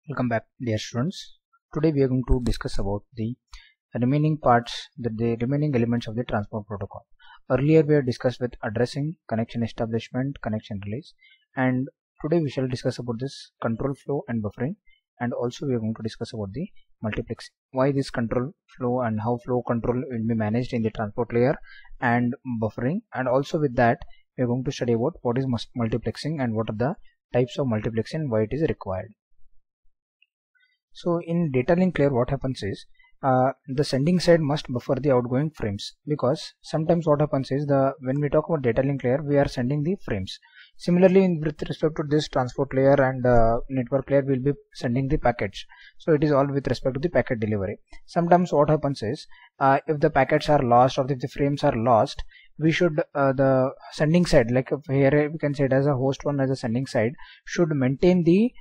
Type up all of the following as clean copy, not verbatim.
Welcome back, dear students. Today we are going to discuss about the remaining remaining elements of the transport protocol. Earlier we have discussed with addressing, connection establishment, connection release, and today we shall discuss about this control flow and buffering, and also we are going to discuss about the multiplexing. Why this control flow and how flow control will be managed in the transport layer and buffering, and also with that we are going to study about what is multiplexing and what are the types of multiplexing, why it is required. So in data link layer what happens is the sending side must buffer the outgoing frames, because sometimes what happens is when we talk about data link layer we are sending the frames. Similarly with respect to this transport layer and network layer we will be sending the packets. So it is all with respect to the packet delivery. Sometimes what happens is if the packets are lost or if the frames are lost, we should the sending side, like here we can say it as a host one as a sending side, should maintain the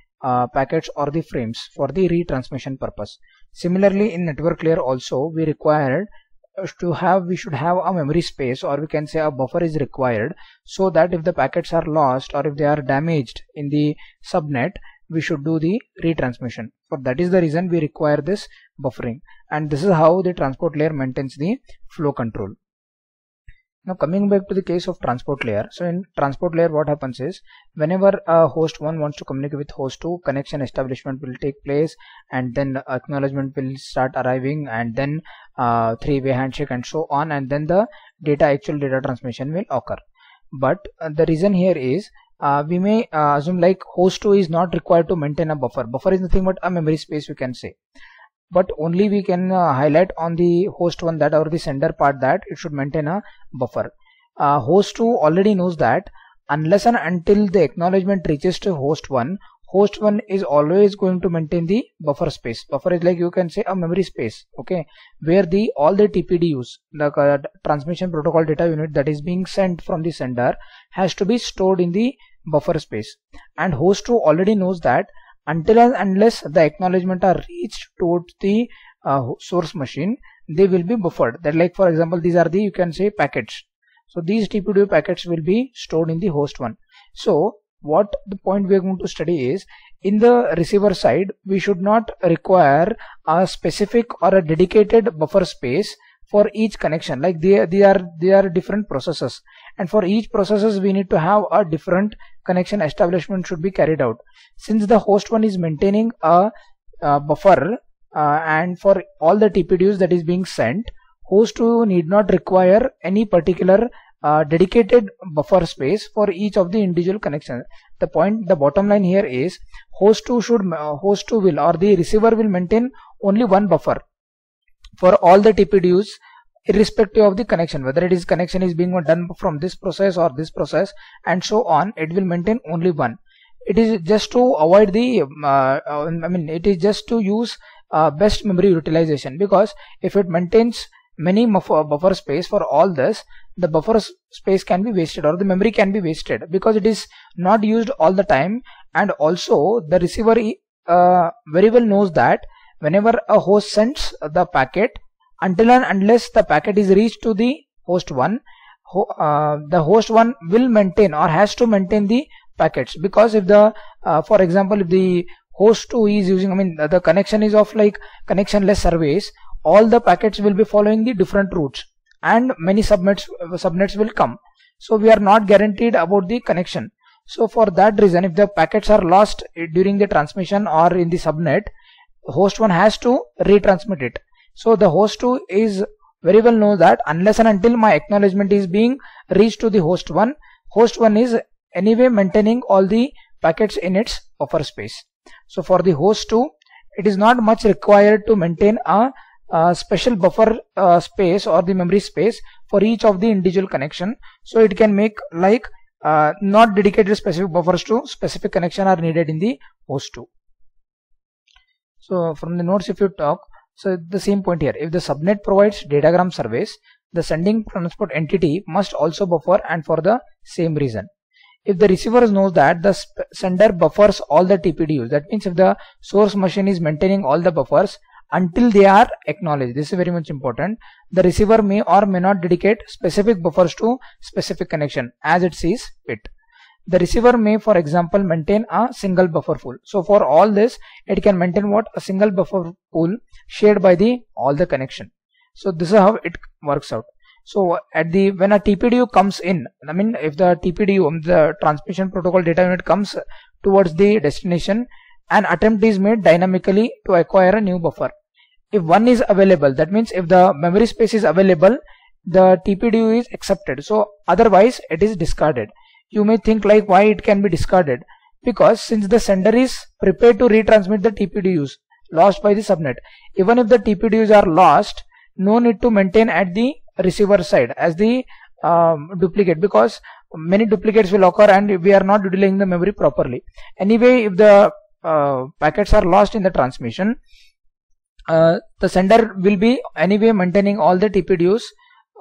packets or the frames for the retransmission purpose. Similarly in network layer also we should have a memory space, or we can say a buffer is required, so that if the packets are lost or if they are damaged in the subnet, we should do the retransmission. For that is the reason we require this buffering, and this is how the transport layer maintains the flow control. Now coming back to the case of transport layer, so in transport layer what happens is whenever host 1 wants to communicate with host 2, connection establishment will take place, and then acknowledgement will start arriving, and then three-way handshake and so on, and then the actual data transmission will occur. But the reason here is we may assume like host 2 is not required to maintain a buffer. Buffer is nothing but a memory space, we can say. But only we can highlight on the host 1 that, or the sender part, that it should maintain a buffer. Host 2 already knows that unless and until the acknowledgement reaches to host 1, host 1 is always going to maintain the buffer space. Buffer is like, you can say, a memory space, okay, where all the TPDUs, the transmission protocol data unit that is being sent from the sender, has to be stored in the buffer space. And host 2 already knows that until and unless the acknowledgement are reached towards the source machine, they will be buffered. That, like for example, these are the, you can say, packets. So these TPDU packets will be stored in the host 1. So what the point we are going to study is, in the receiver side we should not require a specific or a dedicated buffer space for each connection. Like they are different processes, and for each processes we need to have a different connection establishment should be carried out. Since the host 1 is maintaining a buffer and for all the TPDUs that is being sent, host 2 need not require any particular dedicated buffer space for each of the individual connections. The bottom line here is host 2 will, or the receiver will, maintain only one buffer for all the TPDUs irrespective of the connection, whether it is connection is being done from this process or this process and so on. It will maintain only one. It is just to avoid the it is just to use best memory utilization, because if it maintains many buffer space for all this, the buffer space can be wasted, or the memory can be wasted, because it is not used all the time. And also the receiver very well knows that whenever a host sends the packet, until and unless the packet is reached to the host 1, the host 1 will maintain or has to maintain the packets. Because if the for example, if the host 2 is using, the connection is of like connectionless service, all the packets will be following the different routes and many subnets will come. So we are not guaranteed about the connection. So for that reason, if the packets are lost during the transmission or in the subnet, host 1 has to retransmit it. So the host 2 is very well know that unless and until my acknowledgement is being reached to the host 1, host 1 is anyway maintaining all the packets in its buffer space. So for the host 2, it is not much required to maintain a special buffer space or the memory space for each of the individual connection. So it can make like not dedicated specific buffers to specific connection are needed in the host 2. So from the notes, if you talk, so the same point here, if the subnet provides datagram service, the sending transport entity must also buffer, and for the same reason. If the receiver knows that the sender buffers all the TPDUs, that means if the source machine is maintaining all the buffers until they are acknowledged, this is very much important, the receiver may or may not dedicate specific buffers to specific connection as it sees fit. the receiver may, for example, maintain a single buffer pool. So for all this, it can maintain what? A single buffer pool shared by the all the connection. So this is how it works out. So at the when a TPDU comes in, I mean if the TPDU, the transmission protocol data unit, comes towards the destination, an attempt is made dynamically to acquire a new buffer. If one is available, that means if the memory space is available, the TPDU is accepted. So otherwise it is discarded. You may think like why it can be discarded? Because since the sender is prepared to retransmit the TPDUs lost by the subnet, even if the TPDUs are lost, no need to maintain at the receiver side as the duplicate, because many duplicates will occur and we are not utilizing the memory properly. Anyway, if the packets are lost in the transmission, the sender will be anyway maintaining all the TPDUs,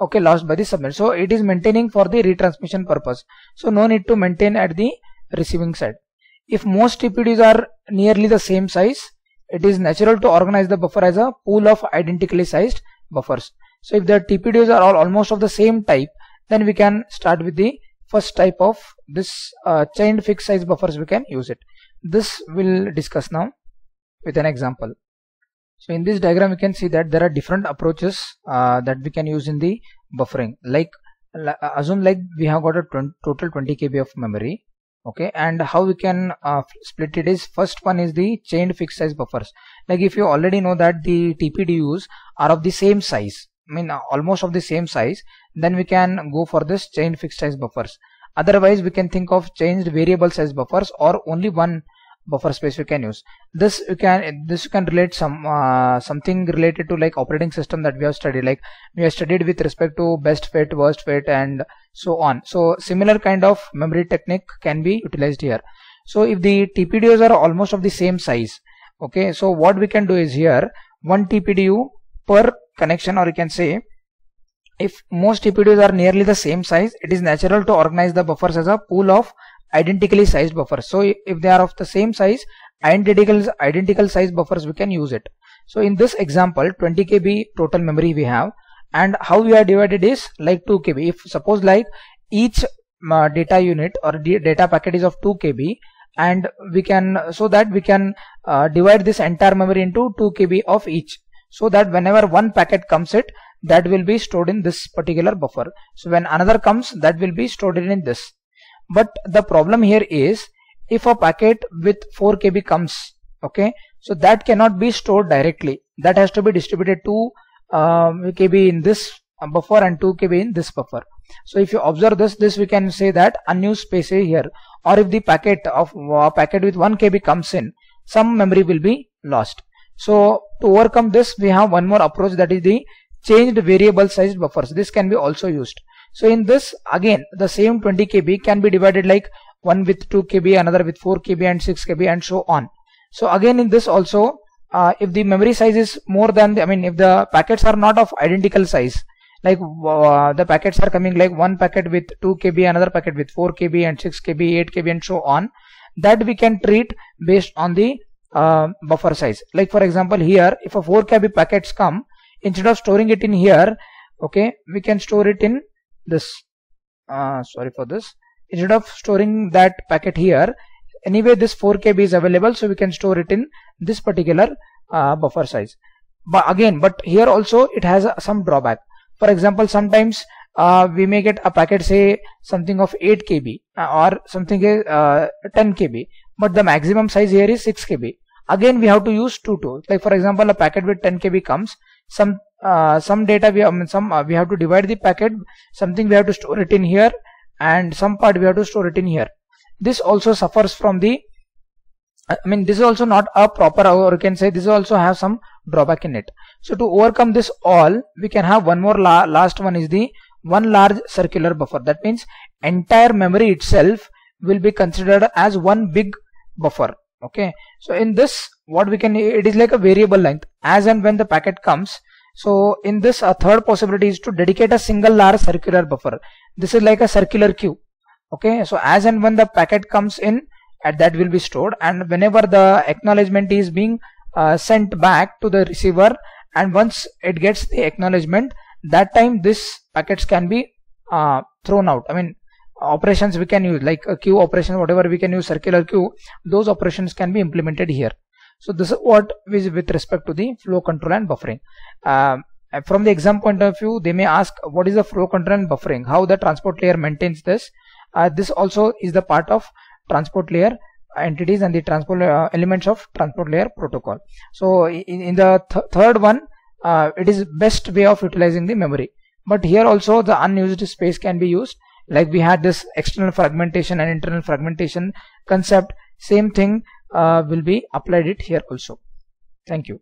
okay, lost by the subnet. So it is maintaining for the retransmission purpose. So no need to maintain at the receiving side. If most TPDUs are nearly the same size, it is natural to organize the buffer as a pool of identically sized buffers. So if the TPDUs are all almost of the same type, then we can start with the first type of this chained fixed size buffers. We can use it. This we'll discuss now with an example. So in this diagram, we can see that there are different approaches that we can use in the buffering. Like assume like we have got a total 20 KB of memory, okay, and how we can split it is, first one is the chained fixed size buffers. Like if you already know that the TPDUs are of the same size, I mean almost of the same size, then we can go for this chained fixed size buffers. Otherwise we can think of changed variable size buffers, or only one buffer space we can use. This you can relate something related to like operating system that we have studied, like we have studied with respect to best fit, worst fit, and so on. So similar kind of memory technique can be utilized here. So if the TPDUs are almost of the same size, okay, so what we can do is here one TPDU per connection, or you can say if most TPDUs are nearly the same size, it is natural to organize the buffers as a pool of identically sized buffers. So if they are of the same size, identical size buffers, we can use it. So in this example, 20 KB total memory we have, and how we are divided is like 2 KB. If suppose like each data unit or data packet is of 2 KB, and we can, so that we can divide this entire memory into 2 KB of each, so that whenever one packet comes it, that will be stored in this particular buffer. So when another comes, that will be stored in this. But the problem here is, if a packet with 4 KB comes, okay, so that cannot be stored directly. That has to be distributed 2 KB in this buffer and 2 KB in this buffer. So if you observe this we can say that unused space is here. Or if the packet with 1 KB comes in, some memory will be lost. So to overcome this, we have one more approach, that is the changed variable sized buffers. This can be also used. So in this, again the same 20 KB can be divided like one with 2 KB, another with 4 KB and 6 KB and so on. So again in this also, if the memory size is more than the, I mean if the packets are not of identical size, like the packets are coming like one packet with 2 KB, another packet with 4 KB and 6 KB, 8 KB and so on, that we can treat based on the buffer size. Like for example here, if a 4 KB packets come, instead of storing it in here, okay, we can store it in this, sorry for this, instead of storing that packet here, anyway this 4 KB is available, so we can store it in this particular buffer size. But here also it has some drawback. For example, sometimes we may get a packet, say something of 8 KB or something 10 KB, but the maximum size here is 6 KB. Again we have to use two tools. Like for example, a packet with 10 KB comes, some data we have to divide the packet, something we have to store it in here, and some part we have to store it in here. This also suffers from the, I mean this is also not a proper, or you can say this also has some drawback in it. So to overcome this all, we can have one more last one, is the one large circular buffer. That means entire memory itself will be considered as one big buffer. Okay, so in this what we can, it is like a variable length as and when the packet comes. So in this, a third possibility is to dedicate a single large circular buffer. This is like a circular queue. Okay, so as and when the packet comes in, that will be stored, and whenever the acknowledgement is being sent back to the receiver, and once it gets the acknowledgement, that time this packets can be thrown out, I mean operations we can use, like a queue operation, whatever we can use, circular queue, those operations can be implemented here. So this is what is with respect to the flow control and buffering. From the exam point of view, they may ask what is the flow control and buffering, how the transport layer maintains this. This also is the part of transport layer entities and the transport elements of transport layer protocol. So in the third one, it is best way of utilizing the memory. But here also the unused space can be used, like we had this external fragmentation and internal fragmentation concept. Same thing will be applied it here also. Thank you.